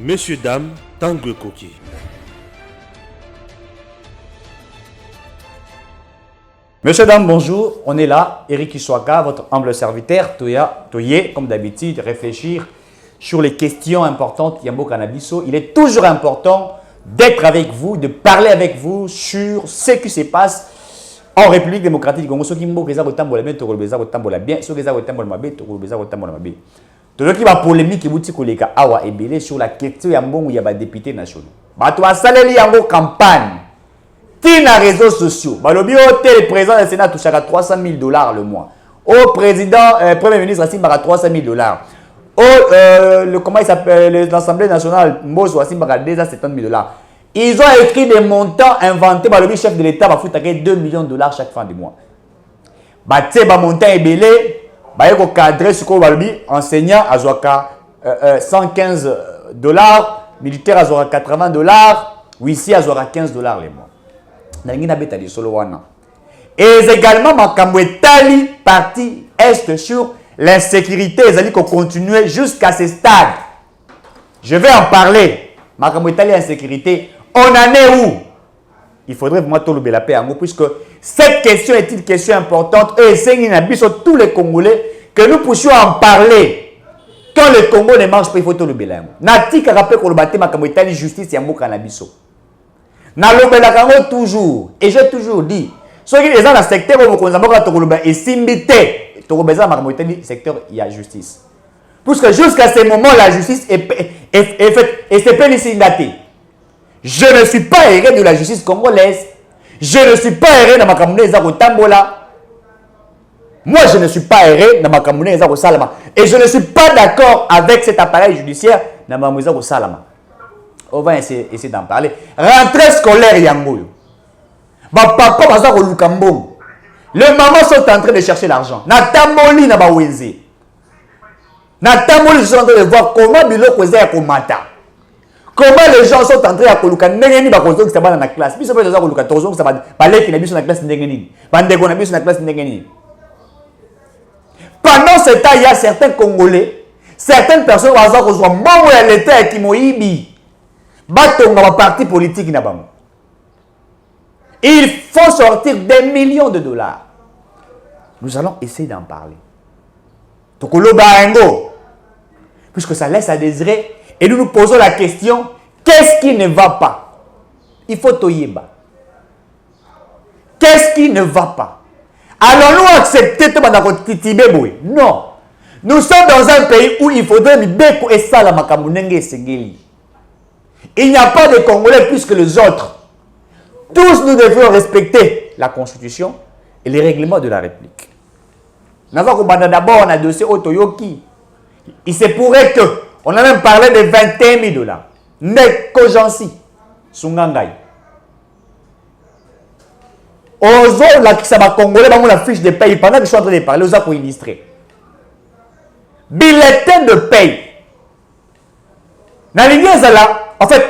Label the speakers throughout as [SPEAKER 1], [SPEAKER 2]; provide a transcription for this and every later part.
[SPEAKER 1] Messieurs, dames, Tanguy Koki.
[SPEAKER 2] Messieurs, dames, bonjour. On est là, Eric Iswaka, votre humble serviteur. Toye, comme d'habitude, réfléchir sur les questions importantes. Yambo Cannabiso. Il est toujours important d'être avec vous, de parler avec vous sur ce qui se passe en République démocratique du Congo. Ceux qui m'ont dit que bien, ceux qui ont tout ce qui va polémique sur la question il y a des députés nationaux. Bato asaleli yango campagne. Tina réseaux sociaux. Balobi le président du Sénat touche à $300,000 le mois. Au président, premier ministre Assim Baka $300,000. Comment il s'appelle, l'Assemblée nationale Mboso Assim Baka $270,000. Ils ont écrit des montants inventés. Balobi chef de l'État va foutre $2 millions chaque fin du mois. Baté ba montant est belé. Bayeko cadré sur quoi enseignant à Zoaka $115, militaire à Zoaka $80, huissier à Zoaka $15 les mois. Nangina beta di solo wana. Et également makambo etali parti est sur l'insécurité, ils allaient continuer jusqu'à ce stade. Je vais en parler. Makambo etali insécurité, on en est où? Il faudrait vraiment tout le la paix en puisque cette question est une question importante et c'est sur tous les Congolais que nous puissions en parler. Quand le Congo ne marche pas, il faut tout le bélam. Nati ka rappelle que le bâtiment comme Italie justice yambo cannabiso. Na lo belakango toujours et j'ai toujours dit ceux qui sont dans le secteur où on a to koloba et simbité to beza ma Italie secteur il y a justice. Puisque jusqu'à ce moment la justice est faite et c'est pas indaté. Je ne suis pas erré de la justice congolaise. Je ne suis pas erré dans ma camounée Zako Tambola. Moi, je ne suis pas erré dans ma camounée Zako Salama. Et je ne suis pas d'accord avec cet appareil judiciaire dans ma Zako Salama. On va essayer d'en parler. Rentrée scolaire Yangoyo. Ma papa Mazako Lukambo. Les mamans sont en train de chercher l'argent. Natamoli na Bawenze. Natamoli, je suis en train de voir comment Biloko Zaya Komata. Comment les gens sont entrés à Koluka Ndengeni Bakozo qui s'est dans la classe. Puis ça fait Koluka Tozo qui s'est balé qui n'a vu sur la classe Ndengeni. Bandego n'a vu sur la classe Ndengeni. Pendant ce temps, il y a certains Congolais, certaines personnes qui sont membres de l'État qui m'ont ibi. Batonga ma parti politique n'a pas. Il faut sortir des millions de dollars. Nous allons essayer d'en parler. Tokolo Barengo. Puisque ça laisse à désirer. Et nous nous posons la question, qu'est-ce qui ne va pas? Il faut toyeba. Qu'est-ce qui ne va pas? Allons-nous accepter tout le Non. Nous sommes dans un pays où il faudrait Mbeko et Salama Kamunenge et Sengeli. Il n'y a pas de Congolais plus que les autres. Tous nous devons respecter la Constitution et les règlements de la République. D'abord, on a dossier Otoyoki. Il se pourrait que on a même parlé de $21,000. Nekojansi. Sungangai. Ozo, la Kisaba Congolais, la fiche de paye. Pendant que je suis en train de parler, aux pour illustrer. Bulletin de paye. En fait,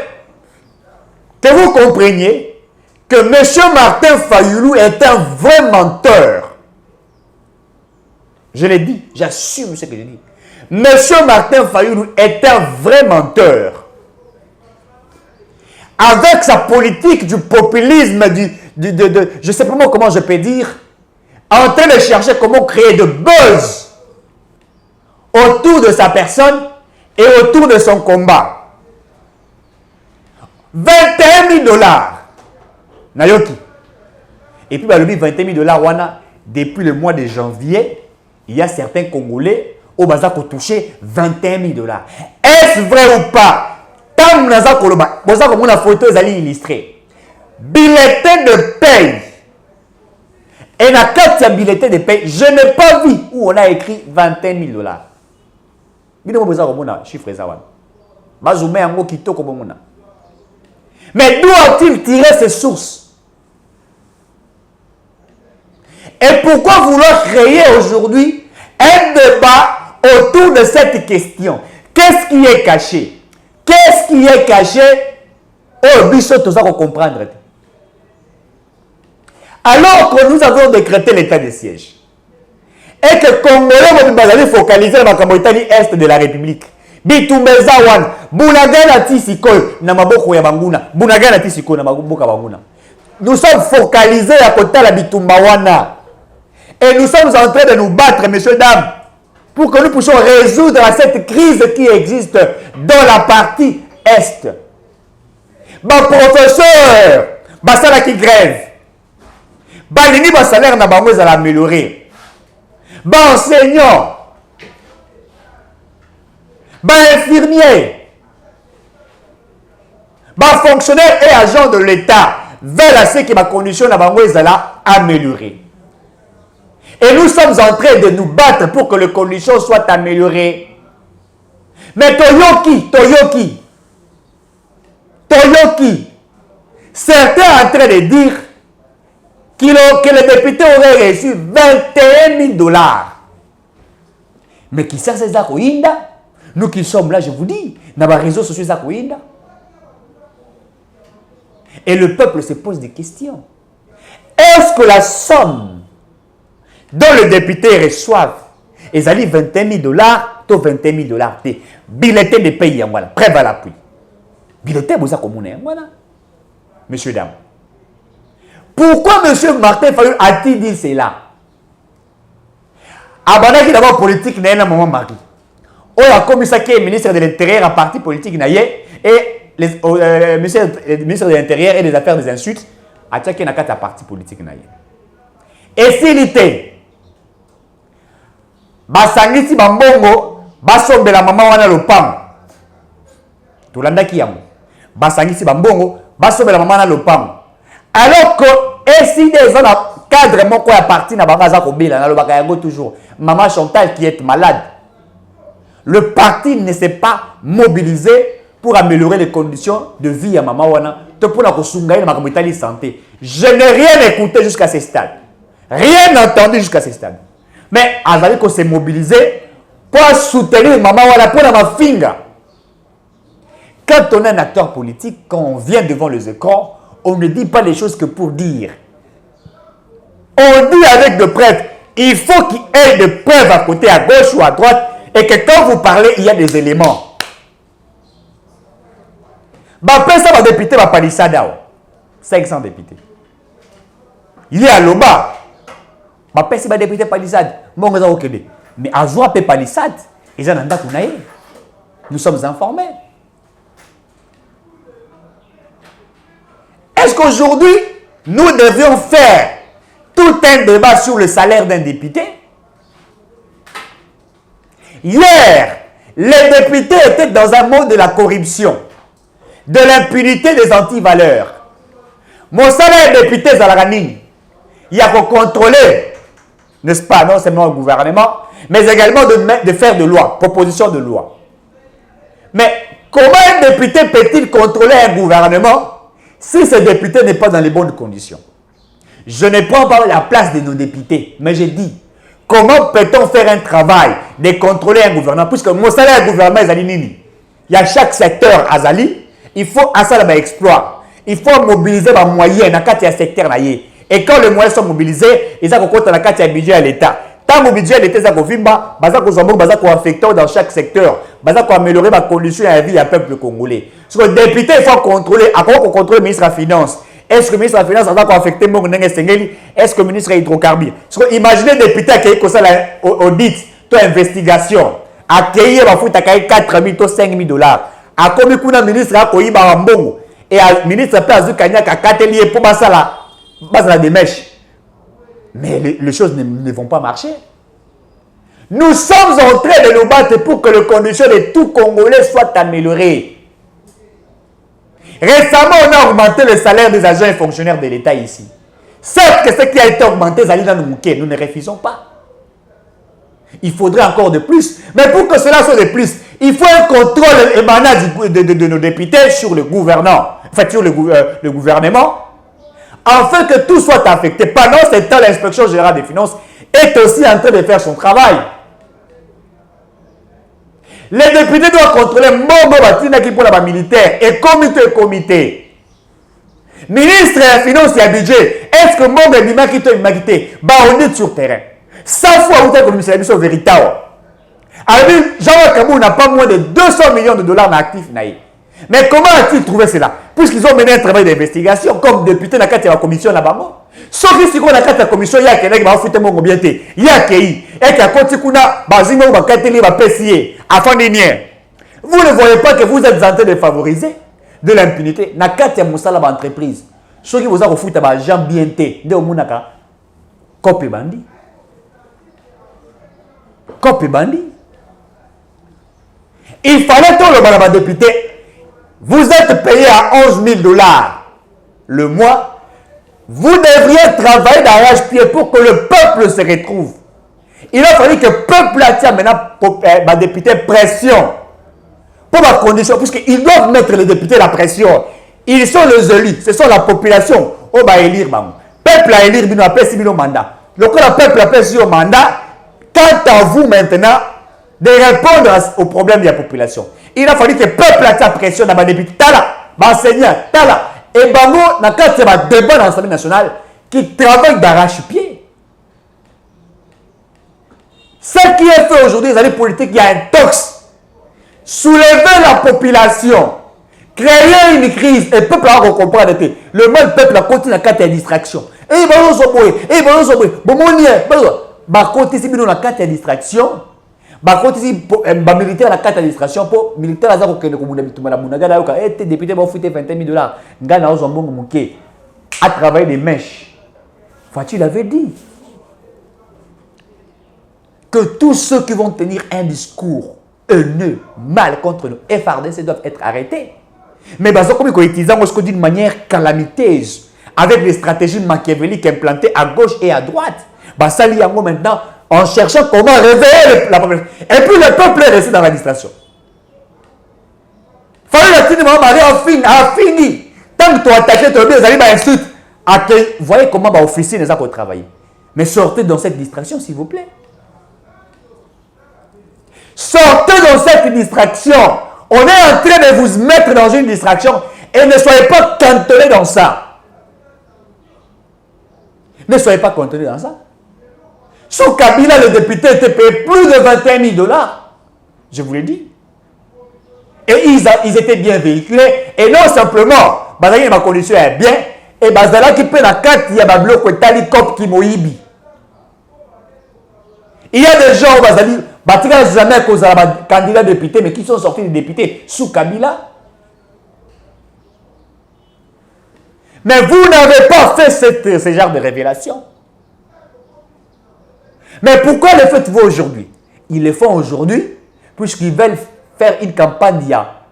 [SPEAKER 2] que vous compreniez que M. Martin Fayoulou est un vrai menteur. Je l'ai dit, j'assume ce que j'ai dit. Monsieur Martin Fayoulou est un vrai menteur. Avec sa politique du populisme, je ne sais pas comment je peux dire, en train de chercher comment créer de buzz autour de sa personne et autour de son combat. $21,000. Nayoki. Et puis, le $21,000, depuis le mois de janvier, il y a certains Congolais au bazar pour toucher $21,000. Est-ce vrai ou pas? Tant que vous avez la photo, vous allez illustrer. Bulletin de paye. Et dans quatre bulletins de paye, je n'ai pas vu où on a écrit $21,000. Mais d'où a-t-il tiré ces sources? Et pourquoi vouloir créer aujourd'hui un débat autour de cette question? Qu'est-ce qui est caché? Qu'est-ce qui est caché? Oh, biso, tout ça qu'on comprendre. Alors que nous avons décrété l'état de siège et que les Congolais vont focaliser dans la Est de la République, Bitumbeza wana. Bunagana tisikoy na maboko ya banguna. Bunagana tisikoy na maboko ya banguna. Nous sommes focalisés à côté de la bitumba wana. Et nous sommes en train de nous battre, messieurs, dames, pour que nous puissions résoudre cette crise qui existe dans la partie Est. Bah, professeur, bah, ça là qui grève. Bah, les niveaux salaires n'a pas à l'améliorer. Bah, enseignant. Bah, infirmier. Bah, fonctionnaire et agent de l'État veulent à ce que ma condition n'a pas à améliorer. Et nous sommes en train de nous battre pour que les conditions soient améliorées. Mais Toyoki, certains sont en train de dire que les députés auraient reçu 21 000 dollars. Mais qui ça, c'est Zakoïnda? Nous qui sommes là, je vous dis, dans les réseaux sociaux, Zakoïnda. Et le peuple se pose des questions. Est-ce que la somme dont les députés reçoivent, ils allaient 21 000 dollars, to 21 000 dollars, bulletin de pays, voilà, preuve à l'appui. Bulletin, vous avez communé, voilà. Messieurs, dames. Pourquoi M. Martin Fayulu a-t-il dit cela? Abandaki d'abord politique, n'a un moment mari. On a commis ça qui est ministre de l'Intérieur, un parti politique, et le ministre de l'Intérieur et des Affaires des Insultes, a tchaké n'a qu'un parti politique. Et s'il était, basangisi bambongo basombela mama wana lopam tolanda kiyamo basangisi bambongo basombela mama wana lopam alors que esi des ans cadre moko ya parti na bangaza kobela na lobaka yango toujours maman Chantal qui est malade, le parti ne s'est pas mobilisé pour améliorer les conditions de vie à maman wana to pour la kosunga na makambo itali santé. Je n'ai rien écouté jusqu'à ce stade, rien entendu jusqu'à ce stade. Mais Azali qu'on s'est mobilisé pour soutenir maman wala pour ma finga. Quand on est un acteur politique, quand on vient devant les écrans, on ne dit pas les choses que pour dire. On dit avec de preuves. Il faut qu'il y ait des preuves à côté, à gauche ou à droite, et que quand vous parlez, il y a des éléments. Bah, ça va député, va palissada. 500 députés. Il y a Loba. Ma pèse va député palissade. Mais à joie pe palissade, nous sommes informés. Est-ce qu'aujourd'hui, nous devions faire tout un débat sur le salaire d'un député? Hier, les députés étaient dans un monde de la corruption, de l'impunité des antivaleurs. Mon salaire de député, il y a qu'on contrôler, n'est-ce pas, non seulement le gouvernement, mais également de faire de loi, proposition de loi. Mais comment un député peut-il contrôler un gouvernement si ce député n'est pas dans les bonnes conditions? Je ne prends pas la place de nos députés, mais je dis, comment peut-on faire un travail de contrôler un gouvernement? Puisque mon salaire gouvernement est Nini. Il y a chaque secteur à Zali, il faut un salaire exploit. Il faut mobiliser les moyens dans le secteur. Et quand les moyens sont mobilisés, ils ont un budget à l'État. Tant que le budget à l'État est affecté dans chaque secteur, il faut améliorer les conditions de vie du peuple congolais. Parce que le député, il faut contrôler. À quoi on contrôle le ministre de la Finance? Est-ce que le ministre de la Finance va affecter mon Est-ce que le ministre de l'Hydrocarbure? Imaginez le député qui a audit, investigation, accueillir 4 000 5 000 dollars. À combien de ministre a coïba en bon et le ministre peut avoir Kanyaka 4 liés pour la démêche. Mais les choses ne vont pas marcher. Nous sommes en train de nous battre pour que les conditions de tout Congolais soient améliorées. Récemment, on a augmenté le salaire des agents et fonctionnaires de l'État ici. Certes que ce qui a été augmenté, nous ne refusons pas. Il faudrait encore de plus. Mais pour que cela soit de plus, il faut un contrôle émanant de nos députés sur le gouvernement, enfin sur le gouvernement, afin que tout soit affecté. Pendant ce temps, l'inspection générale des finances est aussi en train de faire son travail. Les députés doivent contrôler Mobo Batina qui pour la militaire et comité. Ministre des Finances et budget, est-ce que Mobo Bima qui te quitté? Bah, on est sur terrain. 100 fois, vous êtes comme c'est véritable. Alors, Jean Kabou n'a pas moins de 200 millions de dollars d'actifs. Mais comment a-t-il trouvé cela? Puisqu'ils ont mené un travail d'investigation comme député dans la commission là-bas. Sauf que si on a la commission, il y a quelqu'un qui va foutre mon bien. Il y a quelqu'un qui a continué à bazingo, va catégoriser, va pessier, afin de nier. Vous ne voyez pas que vous êtes en train de favoriser de l'impunité. Dans la Moussala entreprise, ceux qui vous ont foutu à Jean Bienté, de Omunaka, copie bandi. Copie bandi. Il fallait tout le député. Vous êtes payé à 11 000 dollars le mois. Vous devriez travailler d'arrache-pied pour que le peuple se retrouve. Il a fallu que le peuple attire maintenant le député pression. Pour ma condition, puisqu'ils doivent mettre les députés la pression. Ils sont les élus, ce sont la population. On va élire. Le peuple a élire, il a appelé 6 000 mandats. Donc, le peuple a appelé 6 000 mandats. Quant à vous maintenant, de répondre aux problèmes de la population. Il a fallu que le peuple attire la pression dans les députés. Tala, enseignants, tala. Et Bango, dans le cadre de débat dans l'Assemblée nationale, qui travaille d'arrache-pied. Ce qui est fait aujourd'hui, les années politiques, il y a un tox. Soulever la population, créer une crise, et le peuple va comprendre. Le même peuple continue à faire des distractions. Et il va nous s'opposer, et il va nous s'opposer. Bon, on y est. Bah, quand ici, nous, on a 4 distractions. Bah, quand ici, militaire, on a 4 distractions. Pour militaire, on a 4 distractions. Et tes députés vont foutre 21 000 dollars. Gana, on a bon mouké. À travailler des mèches. Fatih avait dit que tous ceux qui vont tenir un discours haineux, mal contre nous, FRDC doivent être arrêtés. Mais bah, comme ils utilisent d'une manière calamiteuse, avec les stratégies machiavéliques implantées à gauche et à droite. Bah, ça lie maintenant en cherchant comment réveiller la population. Et puis le peuple est resté dans l'administration. Fallait la tine, maman, a fini. Tant que tu as attaqué, tu as bien, vous allez m'insulter. Vous voyez comment l'officier n'est pas pour travailler. Mais sortez dans cette distraction, s'il vous plaît. Sortez dans cette distraction. On est en train de vous mettre dans une distraction et ne soyez pas cantonnés dans ça. Ne soyez pas cantonnés dans ça. Sous Kabila, le député était payé plus de 21 000 dollars. Je vous l'ai dit. Et ils étaient bien véhiculés. Et non simplement, ma condition est bien. Et Bazala qui peut la carte, il y a un bloc qui moïbi. Il y a des gens, Bazali, Batika jamais cause à candidat député, mais qui sont sortis des députés sous Kabila. Mais vous n'avez pas fait ce genre de révélation. Mais pourquoi le faites-vous aujourd'hui? Ils le font aujourd'hui puisqu'ils veulent faire une campagne,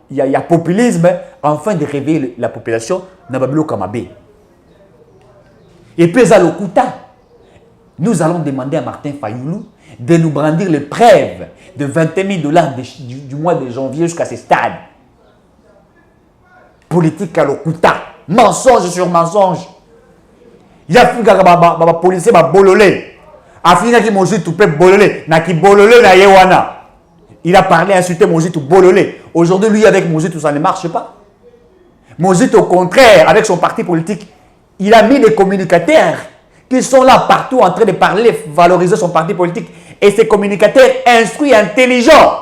[SPEAKER 2] il y a populisme, afin de réveiller la population dans Babilo Kamabé. Et puis, nous allons demander à Martin Fayoulou de nous brandir les preuves de 21 000 dollars du mois de janvier jusqu'à ce stade. Politique à l'Okuta. Mensonge sur mensonge. Il y a un policier qui a bololé. Il a parlé, insulté Mozitou bololé. Aujourd'hui, lui, avec Mozitou, ça ne marche pas. Mozitou, au contraire, avec son parti politique, il a mis des communicateurs qui sont là partout en train de parler, valoriser son parti politique. Et ces communicateurs instruits, intelligents.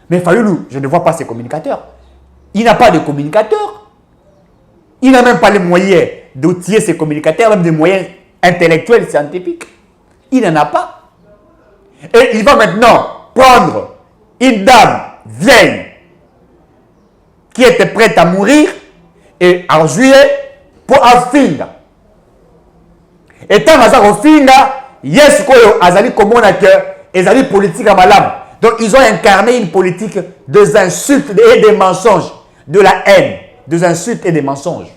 [SPEAKER 2] Mais Fayoulou, je ne vois pas ces communicateurs. Il n'a pas de communicateurs. Il n'a même pas les moyens d'outiller ces communicateurs, même des moyens intellectuels, scientifiques. Il n'en a pas. Et il va maintenant prendre une dame vieille qui était prête à mourir et en juillet pour Afinga. Et tant Afinga, yes, Azali Komona que Azali politique à malam. Donc ils ont incarné une politique des insultes et des mensonges, de la haine, des insultes et des mensonges.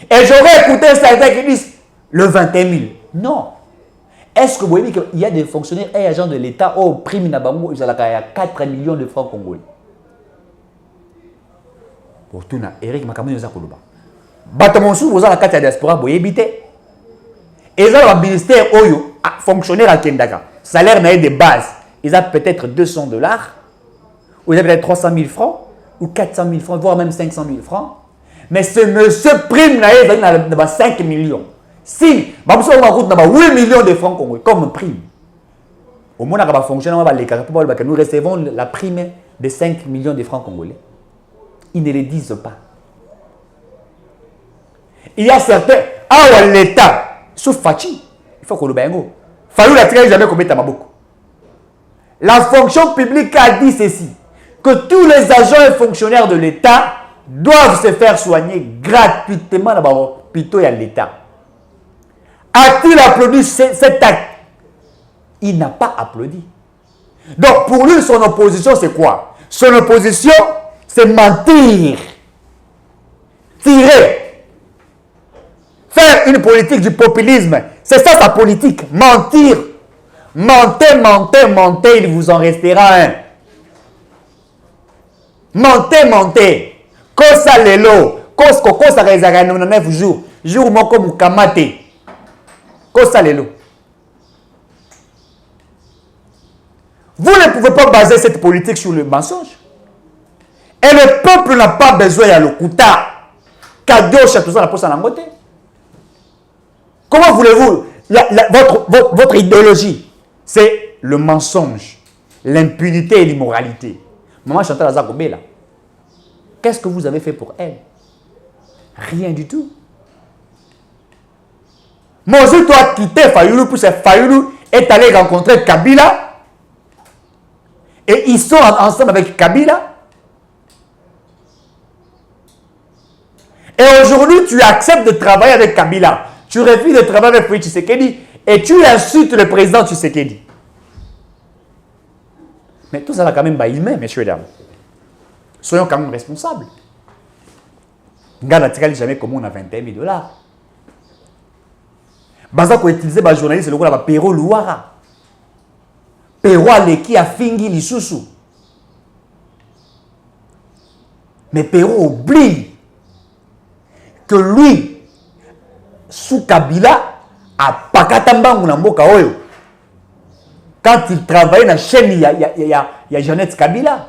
[SPEAKER 2] Et j'aurais écouté certains qui disent le 21 000. Non. Est-ce que vous voyez qu'il y a des fonctionnaires et agents de l'État au prime Nabango, ils ont 4 millions de francs congolais. Pour tout ça, Eric Makamou nous a dit Batamonsou, vous avez la carte de diaspora, vous évitez. Et ils ont un ministère Oyo, fonctionnaire à Kendaka. Salaire n'est de base. Ils ont peut-être 200 dollars, ou ils ont peut-être 300 000 francs, ou 400 000 francs, voire même 500 000 francs. Mais ce monsieur prime n'a 5 millions. Si, il y a 8 millions de francs congolais comme prime. Au moins, on va fonctionner, nous recevons la prime de 5 millions de francs congolais. Ils ne le disent pas. Il y a certains, l'État, sauf Fachi, il faut qu'on le baingo. Fayou la tiré jamais comme Maboko. La fonction publique a dit ceci, que tous les agents et fonctionnaires de l'État doivent se faire soigner gratuitement dans l'hôpital et l'État. A-t-il applaudi cet acte? Il n'a pas applaudi. Donc pour lui, son opposition, c'est quoi? Son opposition, c'est mentir, tirer, faire une politique du populisme. C'est ça sa politique, mentir. Mentez, mentez, mentez, il vous en restera un. Mentez, mentez. Kosa lelo, kosa rezaka 99 jours. Jour moko mukamate. Kosa lelo. Vous ne pouvez pas baser cette politique sur le mensonge. Et le peuple n'a pas besoin de l'okuta. Comment voulez-vous votre idéologie? C'est le mensonge, l'impunité et l'immoralité. Maman Chantal Azakobela, qu'est-ce que vous avez fait pour elle? Rien du tout. Mozu doit quitter Fayoulou pour que Fayoulou est allé rencontrer Kabila. Et ils sont ensemble avec Kabila. Et aujourd'hui, tu acceptes de travailler avec Kabila. Tu refuses de travailler avec Félix Tshisekedi. Et tu insultes le président Tshisekedi. Mais tout ça va quand même bailler, messieurs et dames. Soyons quand même responsables. Gana tirali jamais comme on a 21 000 $. Baza ko utiliser ba journaliste le ko Pero Louara. Pero Aleki a fingi lisusu. Mais Pero oublie que lui, sous Kabila, a Pakatambangu na mboka oyo. Quand il travaillait dans la chaîne, il y a Jeannette Kabila.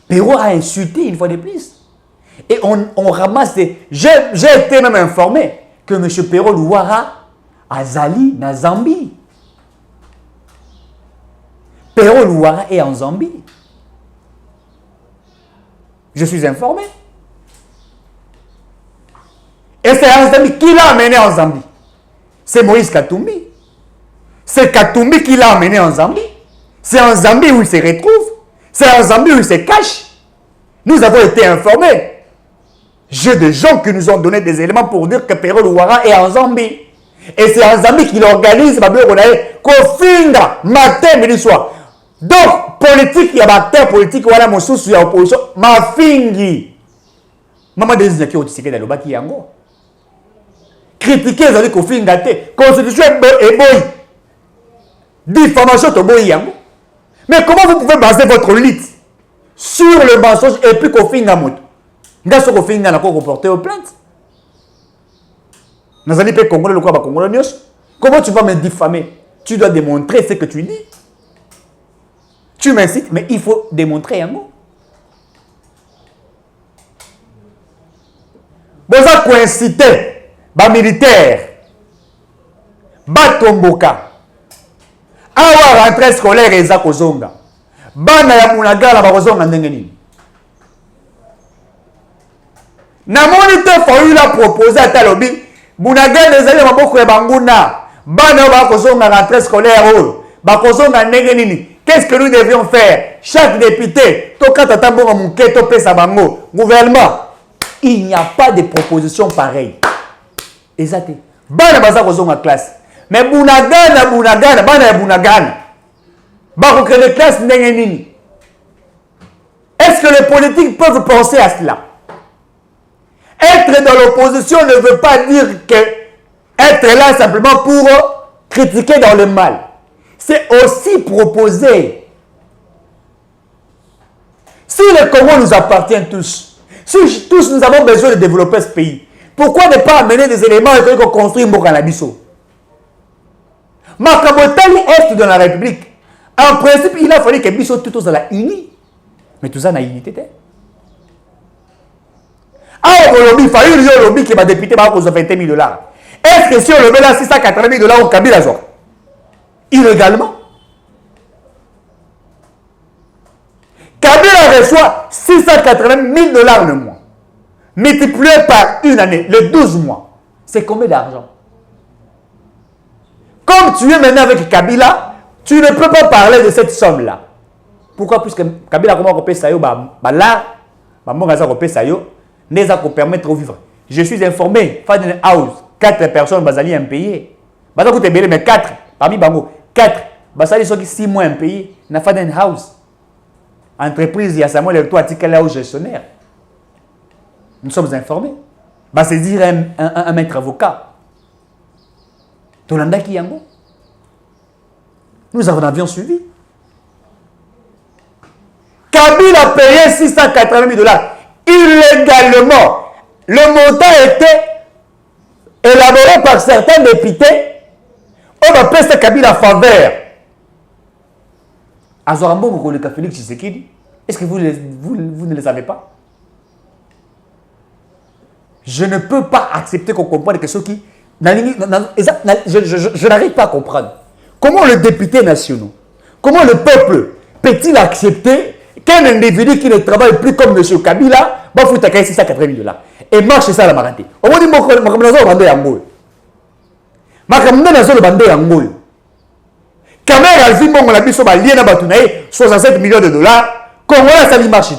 [SPEAKER 2] Pero a insulté une fois de plus. Et on ramasse des... J'ai été même informé que M. Pero Louara a Zali na Zambie. Pero Louara est en Zambie. Je suis informé. Et c'est en Zambie qui l'a amené en Zambie. C'est Moïse Katumbi. C'est Katumbi qui l'a amené en Zambie. C'est en Zambie où il se retrouve. C'est en Zambie où il se cache. Nous avons été informés. J'ai des gens qui nous ont donné des éléments pour dire que Pero Louara est en Zambie. Et c'est en Zambie qu'il organise Kofinga matin, midi, soir. Donc, politique, il y a acteur politique, voilà mon sous, il y a opposition. Ma fingi. Maman des qui ont discuté dans le baki yango. Critiquer les amis Kofinga te. Constitution est boy. Diffamation to boy yango. Mais comment vous pouvez baser votre lutte sur le mensonge et puis Kofinga moto? Ngaso Kofinga n'a pas reporté aux plaintes. Nazali pe Congolais le quoi ba Congolais nyos. Comment tu vas me diffamer? Tu dois démontrer ce que tu dis. Tu m'incites, mais il faut démontrer un mot. Vous avez coïncité, les militaires, Batomboka, awa rentrée scolaire et Zakozonga, Bana ya Munagala Barozonga Ndengeni. Namonite Fayoulou a proposé à Talobi, Munagala les allés Maboko et Banguna, Bana Bakozonga rentrée scolaire, Bakozonga Ndengeni. Qu'est-ce que nous devions faire? Chaque député, gouvernement, il n'y a pas de proposition pareille. Exactement. Bana baza kozonga classe. Mais Bunagana, bana Bunagana. Bako créer classe ndenge nini? Est-ce que les politiques peuvent penser à cela? Être dans l'opposition ne veut pas dire que être là simplement pour critiquer dans le mal. C'est aussi proposer. Si le Congo nous appartient tous, si tous nous avons besoin de développer ce pays, pourquoi ne pas amener des éléments et construire Mbokanabiso? Makabotali est dans la République. En principe, il a fallu que Biso tous dans la unis. Mais tout ça n'a unité. Ah, il faut le lobby qui va député par 20 000 $. Est-ce que si on le met là 680 000 $ au Kabila, illégalement. Kabila reçoit 680 000 $ le mois, multiplié par une année, les 12 mois. C'est combien d'argent? Comme tu es maintenant avec Kabila, tu ne peux pas parler de cette somme-là. Pourquoi? Puisque Kabila comment on peut ça là, n'est-ce qu'on permettre de vivre. Je suis informé, Faden House, 4 personnes basali impayées. Maintenant que tu es mais 4, parmi Bango, 4, basali sont 6 mois impayés, na Faden House. Entreprise, il y a Samuel et toi, article là au gestionnaire. Nous sommes informés. Bah, c'est dire un maître avocat. Tolanda Kiyango. Nous en avions suivi. Kabila a payé 680 000 $ illégalement. Le montant était élaboré par certains députés. On va payer Kabila à faveur. Azorambo, le Félix Tshisekedi. Est-ce que vous ne le savez pas? Je ne peux pas accepter qu'on comprenne que ceux qui... Je n'arrive pas à comprendre. Comment le député national, comment le peuple peut-il accepter qu'un individu qui ne travaille plus comme M. Kabila va foutre 680 000 $ et marche ça à la marité? Au moins, il Caméra a vu mon ami sur ma lienne à Batounaï, 67 millions de $. Congolais a sali marché.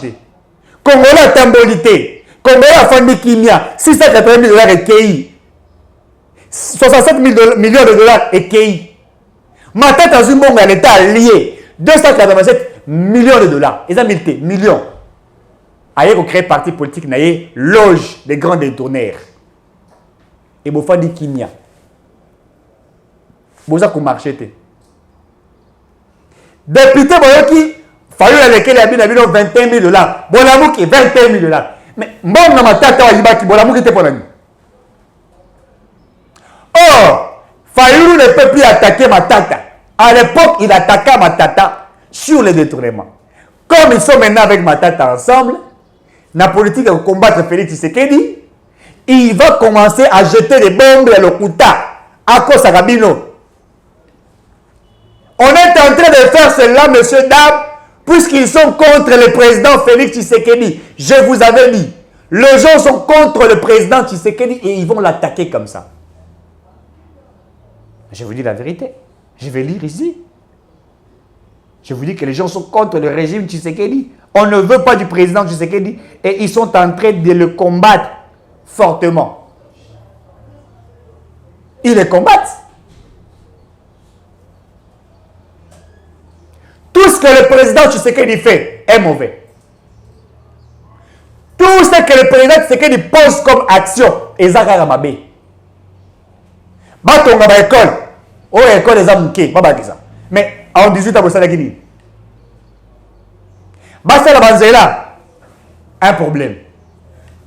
[SPEAKER 2] Congolais a tambolité. Congolais a fandi kimia. 680 000 $ et KI. 67 millions de $ et KI. Ma tête a vu mon l'État lié. 287 millions de $. Ils ont milité, millions. Aïe, on crée parti politique, naïe, loge des grands détournaires. Et bon, fandi kimia. Bon, ça qu'on marché. Député qui fallu avec les habits 21 000 $. Bon amour qui 21 000 $. Mais bon dans ma tête qui bon amour qui était pour l'ami. Or, Fayulu ne peut plus attaquer ma tata. À l'époque, il attaquait ma tata sur les détournements. Comme ils sont maintenant avec ma tata ensemble, la politique de combattre Félix Tshisekedi, il va commencer à jeter des bombes à l'Okuta à cause de Rabino. On est en train de faire cela, monsieur, dame, puisqu'ils sont contre le président Félix Tshisekedi. Je vous avais dit, les gens sont contre le président Tshisekedi et ils vont l'attaquer comme ça. Je vous dis la vérité. Je vais lire ici. Je vous dis que les gens sont contre le régime Tshisekedi. On ne veut pas du président Tshisekedi et ils sont en train de le combattre fortement. Ils le combattent. Tout ce que le président Tshisekedi fait est mauvais. Tout ce que le président Tshisekedi pose comme action est Zakaramabé. Batonga ba école. Oh, école des amouké. Mais en 18 ans, vous savez qui Basta la banzela. Un problème.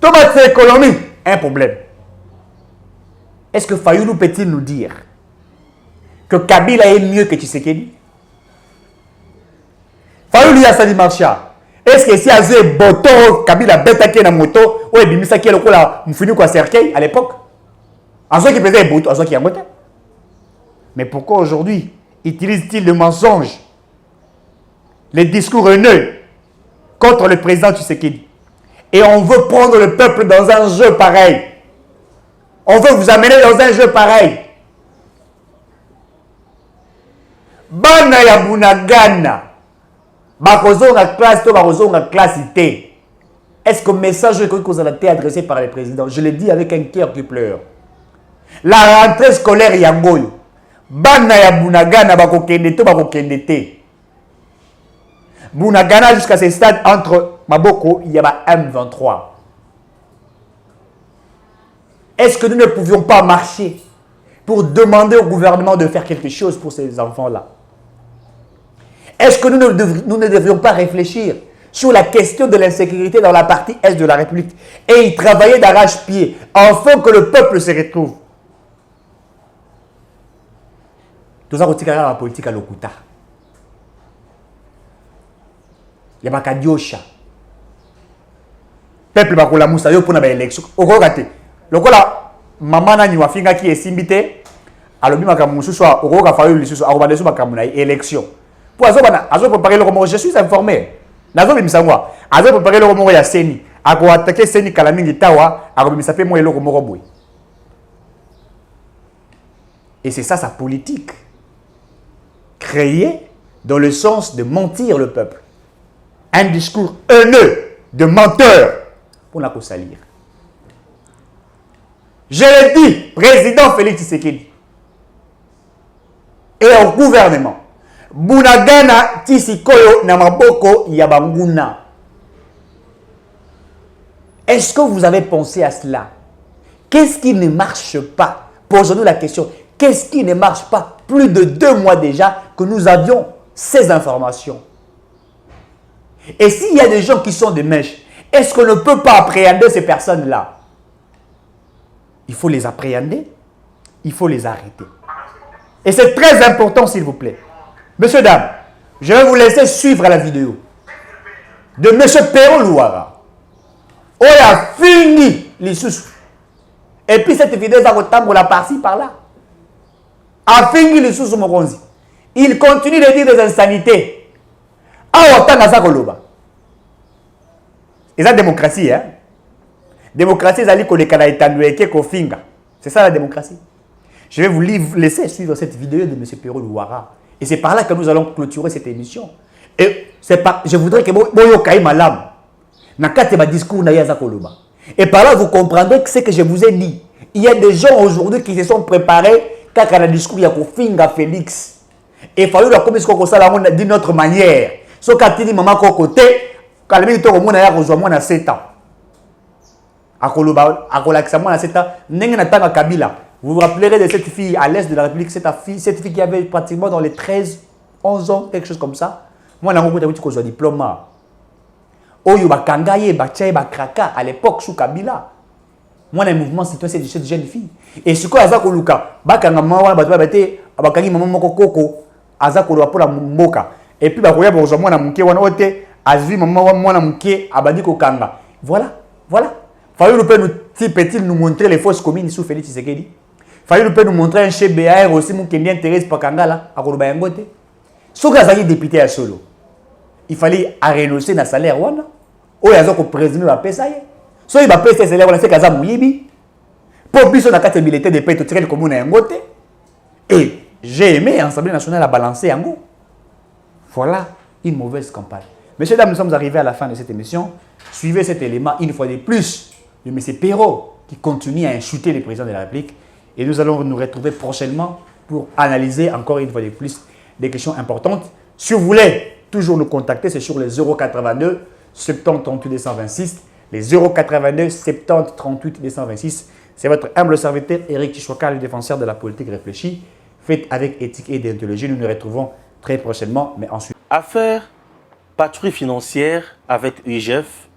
[SPEAKER 2] Tomate économie. Un problème. Est-ce que Fayulu peut-il nous dire que Kabila est mieux que Tshisekedi? Fayulu a sali marcha. Est-ce que si Azé Boto Kabila betaki na moto ou ebimisa ki lokola mfini kwa cercueil à l'époque? Azé qui faisait Boto, Azé qui a moté. Mais pourquoi aujourd'hui utilise-t-il le mensonge, les discours haineux contre le président Tshisekedi? Et on veut prendre le peuple dans un jeu pareil. On veut vous amener dans un jeu pareil. Bana ya Bunagana. Est-ce que le message que vous avez été adressé par le président, je le dis avec un cœur qui pleure. La rentrée scolaire Yangoyo. Bana ya Bunagana bakokendete. Bunagana jusqu'à ce stade entre Maboko, il y a M23. Est-ce que nous ne pouvions pas marcher pour demander au gouvernement de faire quelque chose pour ces enfants-là? Est-ce que nous ne devrions pas réfléchir sur la question de l'insécurité dans la partie est de la République et y travailler d'arrache-pied afin que le peuple se retrouve? Tout ça, c'est la politique à l'Okuta. Il y a Makadiosha. Peuple bakola musa yo pour l'élection. Au regardez. Le maman n'a ni wafinga qui est simbité. alobi makambo mosusu okoka fayo lisusu akobanda so makambo na élection po azo préparer le moko je suis informé nazo bimisa ngwa azo préparer le moko ya seni ako attaquer seni kala mingi tawa akobimisa pe mo eloko moko boy et c'est ça sa politique créée dans le sens de mentir le peuple un discours haineux de menteur pour la salir. Je l'ai dit, président Félix Tshisekedi et au gouvernement, Bunagana Tisikoyo Namaboko Yabanguna. Est-ce que vous avez pensé à cela? Qu'est-ce qui ne marche pas? Posons-nous la question. Qu'est-ce qui ne marche pas? Plus de 2 mois déjà que nous avions ces informations. Et s'il y a des gens qui sont des mèches, est-ce qu'on ne peut pas appréhender ces personnes-là? Il faut les appréhender, il faut les arrêter. Et c'est très important, s'il vous plaît. Messieurs, dames, je vais vous laisser suivre la vidéo de M. Perron Louara. Oh, il a fini les sous. Et puis cette vidéo, ça va la par-ci, par-là. A fini les sous, Moronzi. Il continue de dire des insanités. Ah, autant à ça, Koloba. Et ça, démocratie, hein? Démocratie, c'est ça la démocratie. Je vais vous laisser suivre cette vidéo de M. Perron Louara. Et c'est par là que nous allons clôturer cette émission. Et je voudrais que vous ayez ma lame. Discours et par là, vous comprendrez que ce que je vous ai dit. Il y a des gens aujourd'hui qui se sont préparés quand il y a un discours, il y a Kofinga Félix. Et il faut que d'une autre manière. Ce qu'a dit maman côté, quand le militaire au monde a rejoint à 7 ans. Vous vous rappellerez de cette fille à l'est de la République, cette fille qui avait pratiquement dans les 13, 11 ans, quelque chose comme ça. Moi, j'ai un diplôme. Oyo bakangaye bachaye bakraka à l'époque sous Kabila. Moi, un mouvement citoyen, c'est cette jeune fille. Et ce que Azako Luka, bakanga mawa batwabate abakangi maman moko koko Azako Luka pour la mboka. Et puis bakoya bozo mwana muke wana ote azvi maman mwana muke abadi ko kanga. Voilà, voilà. Fallait nous peut nous montrer les fausses communes sous Félix Tshisekedi. Fallait nous montrer un chef BAR aussi mon qui bien Thérèse Pakangala à Koloba Yangote. Ce que Azaki député à solo. Il fallait renoncer dans salaire wana. O yazo ko présumer ba pesa ye. So il ba pesa salaire wana c'est kaza muyibi. Pour biso na carte militaire de paix to tirer comme na Yangote. Et j'ai aimé l'Assemblée nationale à balancer Yango. Voilà une mauvaise campagne. Messieurs, dames, nous sommes arrivés à la fin de cette émission. Suivez cet élément une fois de plus de M. Perron qui continue à insulter le président de la République. Et nous allons nous retrouver prochainement pour analyser encore une fois de plus des questions importantes. Si vous voulez toujours nous contacter, c'est sur les 082 70 38 226. Les 082 70 38 226. C'est votre humble serviteur Éric Tchichwaka, le défenseur de la politique réfléchie. Faites avec éthique et déontologie. Nous nous retrouvons très prochainement. Mais ensuite.
[SPEAKER 1] Affaire patrouille financière avec UGF.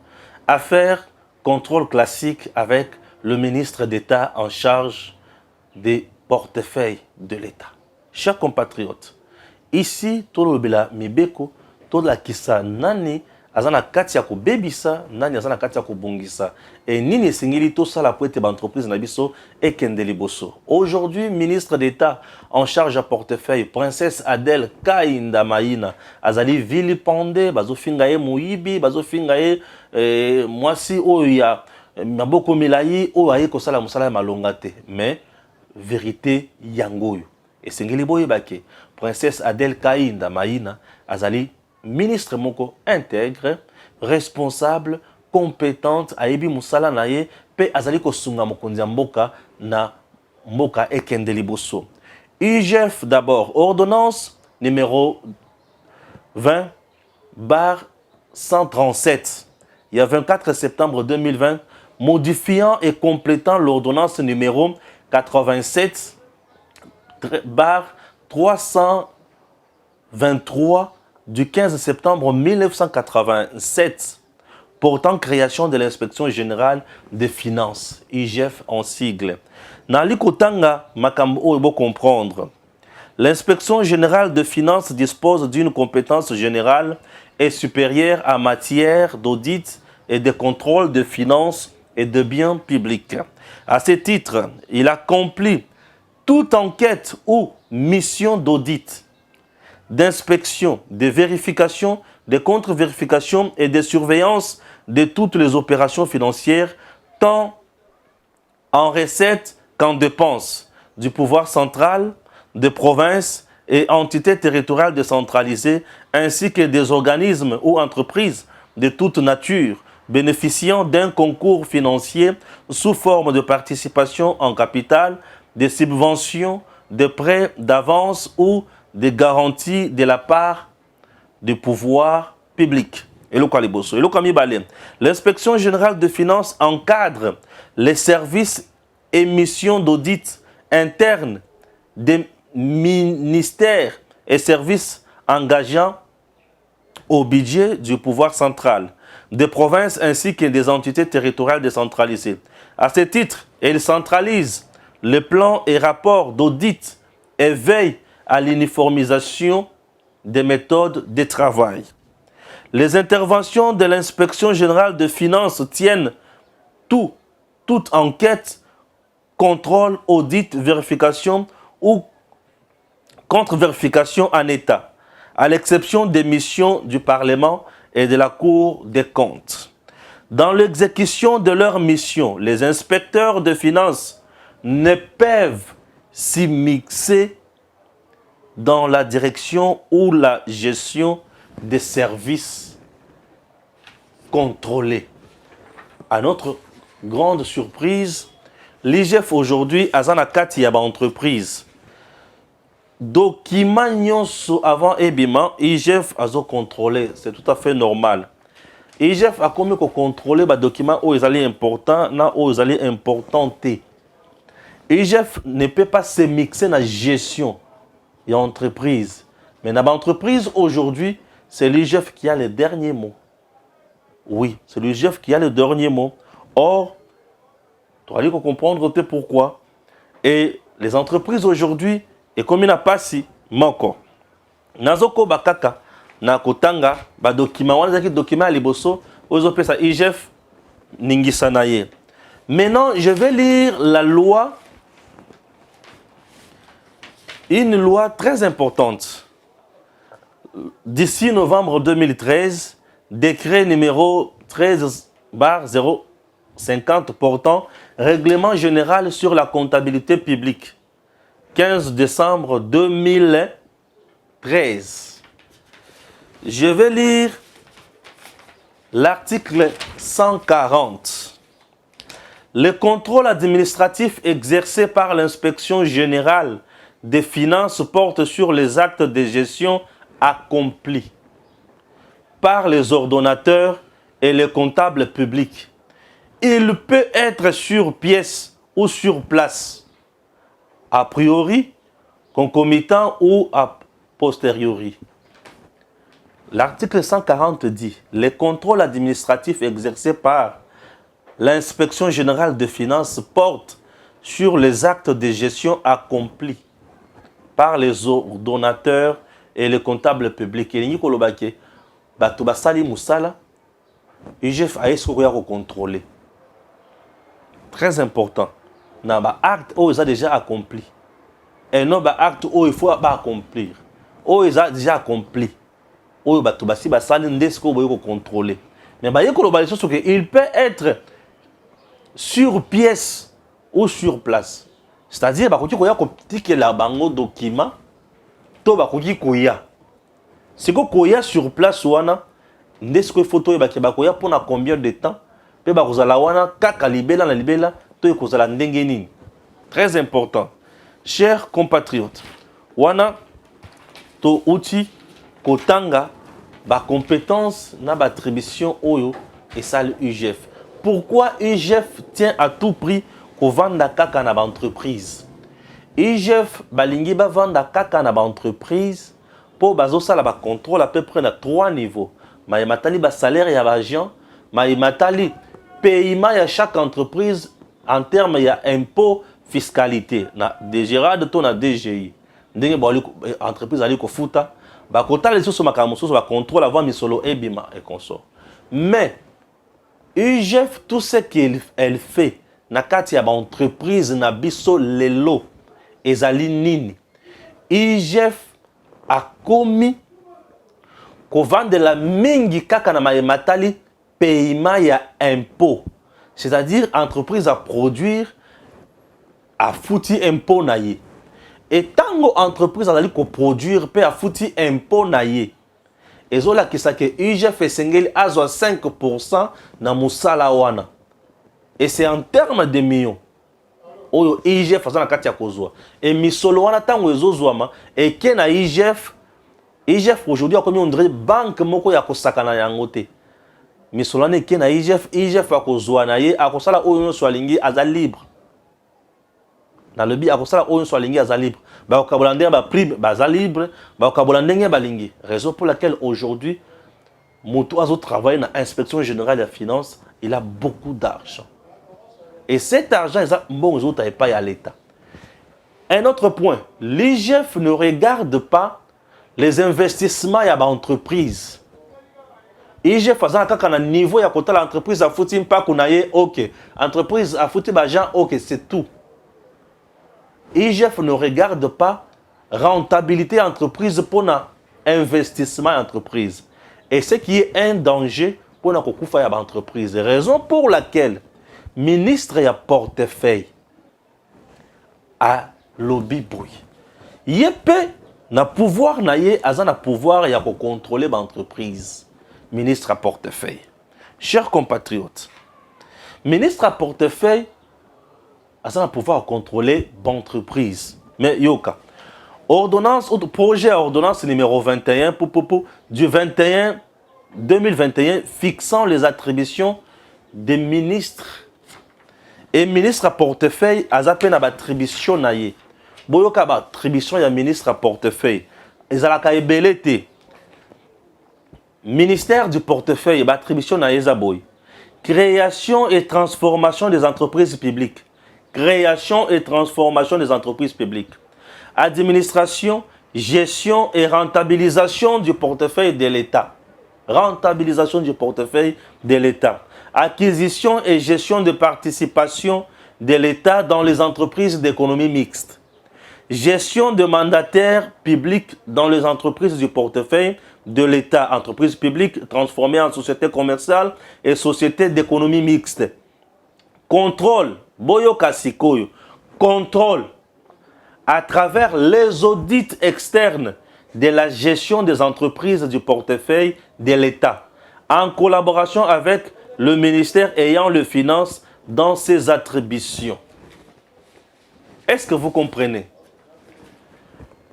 [SPEAKER 1] Affaire contrôle classique avec le ministre d'État en charge des portefeuilles de l'État. Chers compatriotes, ici, Tolobela Mibeko, Tola Kisa Nani, Azana Katia ko bebisa, Nani Azana Katia ko bongisa. Et Nini Singili, tout ça la poète d'entreprise Nabiso et Kendeli Bosso. Aujourd'hui, ministre d'État en charge à portefeuille, princesse Adèle Kainda Maïna, Azali vilipendé, Bazofingaye Mouibi, Bazofingaye, moi si Oya, Maboko Milayi, Oaye Kosala Moussala Malongate. Mais, vérité Yangoyo. Et Singili Boyebake, princesse Adèle Kainda Maïna, Azali ministre moko intègre, responsable, compétente, Aïbi Moussala Naye, pe Azali Kosunga Mokondia Mboka na Mboka Ekendeli Bosso. IGF d'abord, ordonnance numéro 20/137. Il y a 24 septembre 2020, modifiant et complétant l'ordonnance numéro 87/323 du 15 septembre 1987 portant création de l'inspection générale des finances, IGF en sigle. Nali Kotanga makambo obo comprendre. L'inspection générale des finances dispose d'une compétence générale et supérieure en matière d'audit et de contrôle de finances et de biens publics. À ce titre, il accomplit toute enquête ou mission d'audit, d'inspection, de vérification, de contre-vérification et de surveillance de toutes les opérations financières, tant en recettes qu'en dépenses, du pouvoir central, des provinces et entités territoriales décentralisées, ainsi que des organismes ou entreprises de toute nature bénéficiant d'un concours financier sous forme de participation en capital, de subventions, de prêts d'avance ou de garanties de la part du pouvoir public. L'inspection générale de finances encadre les services et missions d'audit interne des ministères et services engageant au budget du pouvoir central, des provinces ainsi que des entités territoriales décentralisées. À ce titre, elle centralise les plans et rapports d'audit et veille à l'uniformisation des méthodes de travail. Les interventions de l'inspection générale de finances tiennent toute enquête, contrôle, audit, vérification ou contre-vérification en état, à l'exception des missions du Parlement et de la Cour des comptes. Dans l'exécution de leurs missions, les inspecteurs de finances ne peuvent s'immiscer dans la direction ou la gestion des services contrôlés. À notre grande surprise, l'IGF aujourd'hui a une carte entreprise. Document nyonso avant ebima, IGF a contrôlé, c'est tout à fait normal. IGF a comme contrôler les documents où ils allaient importants, na où ils allaient importantés. IGF ne peut pas se mixer dans la gestion de l'entreprise. Mais dans l'entreprise aujourd'hui, c'est l'IGF qui a le dernier mot. Oui, c'est l'IGF qui a le dernier mot. Or, tu vas comprendre pourquoi. Et les entreprises aujourd'hui, et comme il n'a pas si, moko. Nazoko bakaka, na kotanga, ba document, wana zaki document liboso, ozope sa IGF, ningisanaye. Maintenant, je vais lire la loi, une loi très importante. D'ici novembre 2013, décret numéro 13/050 portant règlement général sur la comptabilité publique. 15 décembre 2013. Je vais lire l'article 140. Le contrôle administratif exercé par l'inspection générale des finances porte sur les actes de gestion accomplis par les ordonnateurs et les comptables publics. Il peut être sur pièce ou sur place, a priori, concomitant ou a posteriori. L'article 140 dit « Les contrôles administratifs exercés par l'inspection générale des finances portent sur les actes de gestion accomplis par les ordonnateurs et les comptables publics. » Et kolobake, bato basali musala, IGF a contrôler. Très important. Dans les actes où ils ont déjà accompli. Et non les actes où il faut accomplir. Où ils ont déjà accompli. Où ils ont contrôler. Mais il peut être sur pièce ou sur place. C'est-à-dire que la bango document, si vous avez sur place, est-ce que photo est pour combien de temps? Très important. Chers compatriotes, wana to outil kotanga ba compétence na ba attribution oyo et ça l'UGF. Pourquoi UGF tient à tout prix ko vanda kaka na ba entreprise? UGF balingi ba vanda kaka na ba entreprise pour bazo sala ba contrôle à peu près na 3 niveaux. Ma matali ba salaire ya ba agent, ma matali paiement à chaque entreprise en termes de impôt fiscalité na DGRAD to na DGI ndenge ba entreprise ali ko futa ba kota les sous makambo sous ba contrôle avant misolo ebima et consort. Mais UGF tout ce qu'elle fait na kati ya ba entreprise na biso lelo ezali nini. IGF a commis kovandela mingi kaka na matali paiement ya impôt. C'est-à-dire entreprise à produire a fouti impôt na ye. Et tango entreprise a ko produire pe a fouti impôt na ye. Ezola kisake IGF esengeli azwa 5% na musala wana. Et c'est en termes de millions. Oyo IGF azana kati ya kozwa. Et misolo wana tango ezozwama et ke na IGF aujourd'hui a comme on dirait banque moko ya kosakana yango te. Misolo wana ke na IGF akozwa na ye akosala oyo so alingi aza libre. Na lebi akosala oyo so alingi aza libre. Ba okabola ndenge ba prime baza libre, ba okabola ndenge balingi. Raison pour laquelle aujourd'hui moto azo travailler na inspection générale des finances, il a beaucoup d'argent. Et cet argent, bon, ils pas à l'État. Un autre point, l'IGF ne regarde pas les investissements à l'entreprise. IGF a un niveau à côté de l'entreprise à foutre pas qu'on aille, ok. Entreprise à foutre l'argent, ok, c'est tout. IGF ne regarde pas rentabilité entreprise pour l'investissement entreprise. Et ce qui est un danger pour l'entreprise. Raison pour laquelle ministre ya portefeuille a lobby bruit. Yepé na pouvoir na ye azana pouvoir ya ko contrôler l'entreprise. Ministre à portefeuille. Chers compatriotes, ministre à portefeuille azana pouvoir contrôler l'entreprise. Mais yoka. Ordonnance ou projet ordonnance numéro 21 du 21 2021 fixant les attributions des ministres. Et ministre à portefeuille a zappé na attribution na ye. Boyoka ba attribution ya ministre à portefeuille. Ezalaka ebelete. Ministère du portefeuille ba attribution na ye zaboy. Création et transformation des entreprises publiques. Création et transformation des entreprises publiques. Administration, gestion et rentabilisation du portefeuille de l'État. Rentabilisation du portefeuille de l'État. Acquisition et gestion de participation de l'État dans les entreprises d'économie mixte. Gestion de mandataires publics dans les entreprises du portefeuille de l'État. Entreprises publiques transformées en sociétés commerciales et sociétés d'économie mixte. Contrôle. Boyo Kasikoyo. Contrôle. À travers les audits externes de la gestion des entreprises du portefeuille de l'État. En collaboration avec le ministère ayant le finance dans ses attributions. Est-ce que vous comprenez?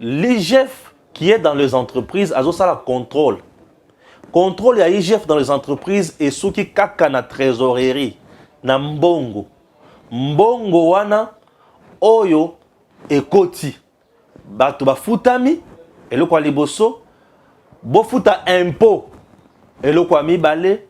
[SPEAKER 1] L'IGF qui est dans les entreprises a ça la contrôle. Contrôle ya IGF dans les entreprises et ce qui kaka na trésorerie na mbongo. Mbongo wana oyo ekoti. Bato ba futami eloko liboso bo futa impôt eloko mibale.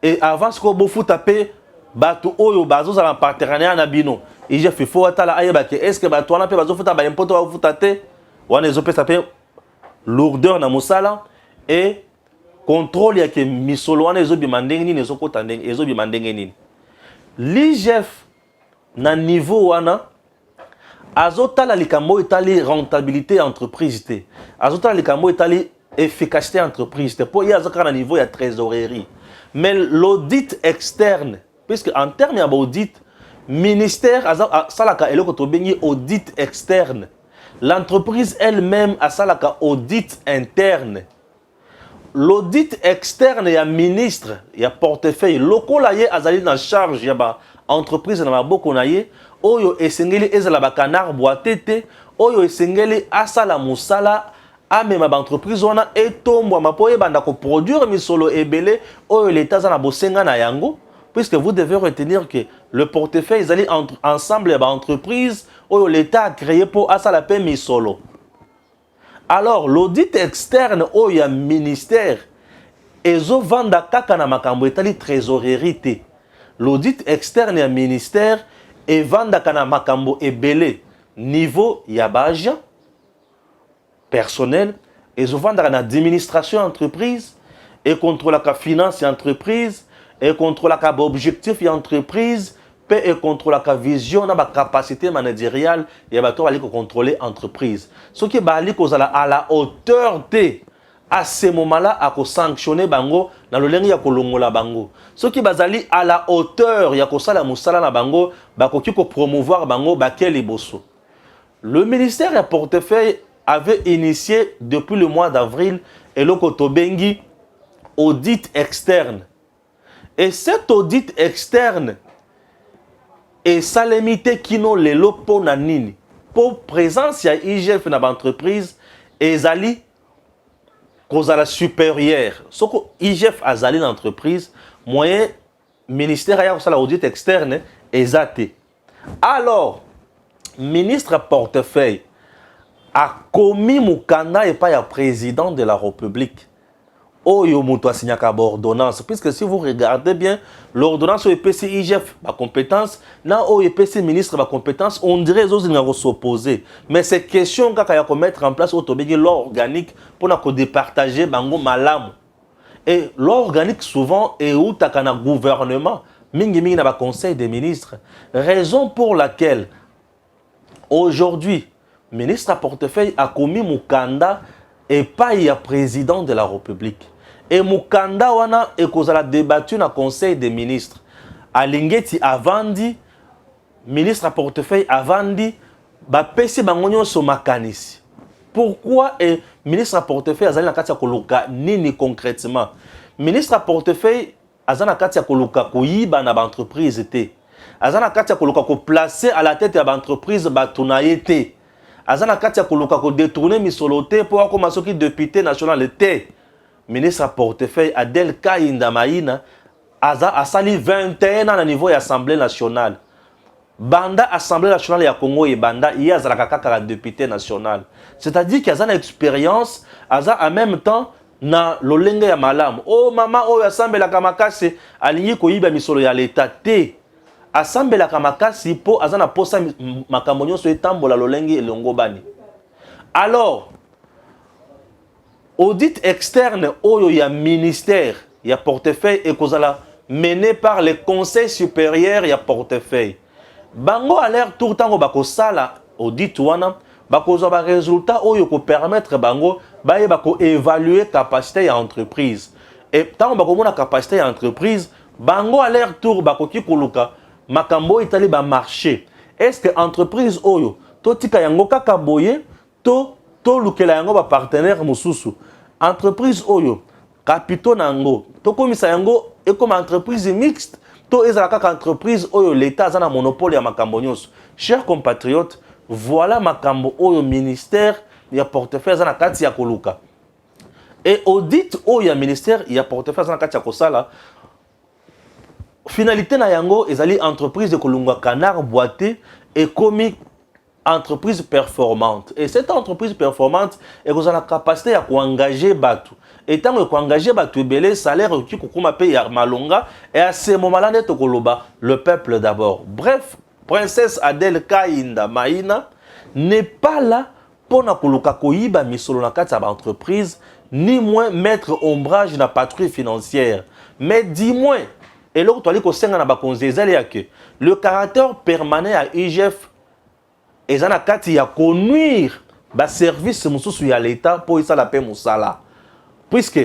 [SPEAKER 1] Et avant ce que vous faites taper, bato oyo bazo za partenariat na bino. IGF il faut atala ayebake. Est-ce que bato wana pe bazo futa ba impôt to futa te? Wana ezo pe taper lourdeur na musala et contrôle ya ke misolo wana ezo bi mandenge ni ezo kota ndenge ezo bi mandenge ni. L'IGF na niveau wana azotala likambo etali rentabilité entreprise te. Azotala likambo etali efficacité entreprise te. Pour y azoka na niveau ya trésorerie. Mais l'audit externe, puisque en termes d'audit, ministère a salaka eloko to bengi audit externe. L'entreprise elle-même a salaka audit interne. L'audit externe ya ministre, ya portefeuille, lokola ye azali na charge ya ba entreprise na maboko na ye, oyo esengeli ezala ba canard boitete, oyo esengeli asala musala amema ba entreprise wana etombwa mapoye banda ko produire misolo ebele oyo l'État za na bosenga na yango, puisque vous devez retenir que le portefeuille ezali ensemble ba entreprise oyo l'État a créé pour asala pe misolo. Alors l'audit externe oyo ya ministère ezo vanda kaka na makambo etali trésorerie te. L'audit externe ya ministère e vanda kana makambo ebele niveau ya baja personnel et souvent dans l'administration entreprise et contrôle la finance et entreprise et contrôle la objectif et entreprise peut contrôler la vision, la capacité managériale, et va contrôler l'entreprise. Ce qui est à la hauteur de, à ce moment-là, à sanctionner bango, dans le lengi ya kolongola bango. Ce qui est à la hauteur, ya kosala musala na bango, bakoki ko promouvoir bango, bakeli bosso. Le ministère du portefeuille avait initié depuis le mois d'avril et le Kotobengi audit externe. Et cet audit externe est salemité kino lelo po na nini. Pour présence ya IGF na entreprise ezali kozala supérieur. Soko IGF azali na entreprise moyen ministère ya kosala audit externe ezate. Alors ministre portefeuille a commis mukanda et pas le président de la République. Oyo muto asignaka ordonnance, puisque si vous regardez bien l'ordonnance au EPC IGF ma compétence, na au EPC ministre ma compétence, on dirait que les autres s'opposer. Mais c'est question qu'à mettre en place autobégi l'organique pour nous départager bango malam. Et l'organique souvent est où t'as qu'un gouvernement, mingi mingi na ba conseil des ministres. Raison pour laquelle aujourd'hui ministre à portefeuille a commis mukanda et pas il y a président de la République. Et mukanda wana et qu'on a débattu dans le conseil des ministres. Alingeti avandi, ministre à portefeuille avandi, ba pesi bangonyo so makanisi. Pourquoi est ministre à portefeuille azali na kati ya koluka nini concrètement? Ministre à portefeuille azali na kati ya koluka koyiba na ba entreprise te. Azali na kati ya koluka ko placer à la tête ya ba entreprise ba tunaye te. Azana katia koluka ko détourner misoloté pour comme soki député national té ministre à portefeuille Adel Kainda Maïna a sali 21 ans au niveau de l'Assemblée nationale. Banda Assemblée nationale ya Congo et banda il y a kaka député national. C'est-à-dire qu'il y a une expérience en même temps na lolenge ya malam. Oh maman oh assemblée la kamakase alingi ko yiba misolo ya l'état té. Assemblée la kamakasi po azana posa makamonyo so etambola lolengi elongo bani. Alors audit externe oyo ya ministère ya portefeuille et kozala mené par le conseil supérieur ya portefeuille. Bango a l'air tout le temps bako sala audit wana bako zo ba résultat oyo ko permettre bango baye bako évaluer capacité ya entreprise. Et tant bako mona capacité ya entreprise bango a l'air tour bako ki koluka makambo itali ba marché. Est-ce que entreprise oyo to tika yango kaka boye to lukela yango ba partenaire mususu entreprise oyo capitaux nango to komisa yango et comme entreprise mixte to ezala kaka entreprise oyo l'état a na monopole ya makambo nyonso. Chers compatriotes, voilà makambo oyo ministère ya portefeuille na kati ya koluka. Et audit oyo ya ministère ya portefeuille na kati ya kosala finalité na yango ezali entreprise de kolungwa canard boité et commis entreprise performante. Et cette entreprise performante est la capacité à engager batu. Et tant que engager batu belé salaire qui kokuma paye malonga et à ce moment-là net koloba le peuple d'abord. Bref, princesse Adel Kainda Maïna n'est pas là pour na koluka koyiba misolo na kati ya entreprise ni moins mettre ombrage na patrouille financière. Mais dis-moi et là, le caractère permanent à IGF est en train de nuire le service de l'État pour la paix moussala. Puisque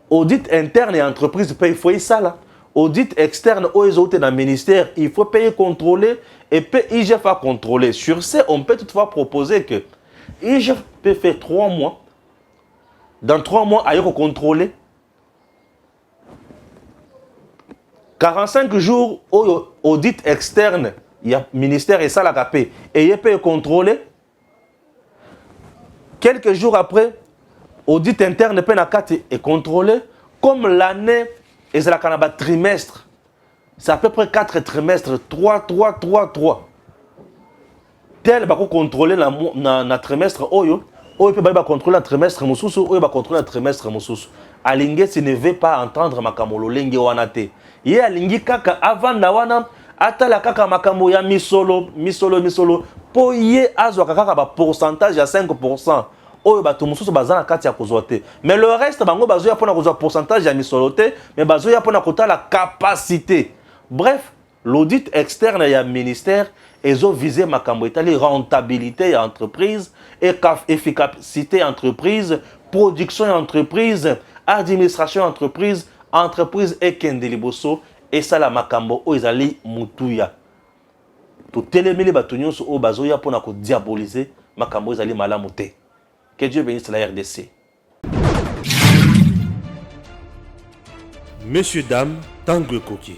[SPEAKER 1] audit interne et entreprise paye, il faut ça. Audit externe aux autres dans le ministère, il faut payer contrôler et payer IGF à contrôler. Sur ce, on peut toutefois proposer que IGF peut faire 3 mois. Dans 3 mois, il faut contrôler. 45 jours au audit externe, il y a ministère et ça la capé et il peut contrôler. Quelques jours après, audit interne peut et contrôler. Comme l'année et c'est la trimestre, c'est à peu près 4 trimestres, 3. Tel va contrôler na trimestre oyo peut contrôler un trimestre mususu oyo va contrôler un trimestre mususu. Alinge si ne veut pas entendre makamolo lenge wanate. Ye alingi kaka avant na wana atala kaka makambo ya misolo po ye azwa kaka ba pourcentage ya 5%. Oyo bato mususu bazana kati ya kozote. Mais le reste bango bazoya pona kozwa pourcentage ya misolo te, mais bazoya pona kota la capacité. Bref, l'audit externe et le ministère, ils ont visé ma la rentabilité de l'entreprise, efficacité de l'entreprise, production de l'entreprise, administration de l'entreprise, entreprise et Kendeliboso, et ça la makambo, ils allaient mutuya. Tout télémili batunion sur au bazoya pour nous diaboliser, makambo, ils allaient malamuté. Que Dieu bénisse la RDC.
[SPEAKER 3] Messieurs, dames, Tanguy Koki.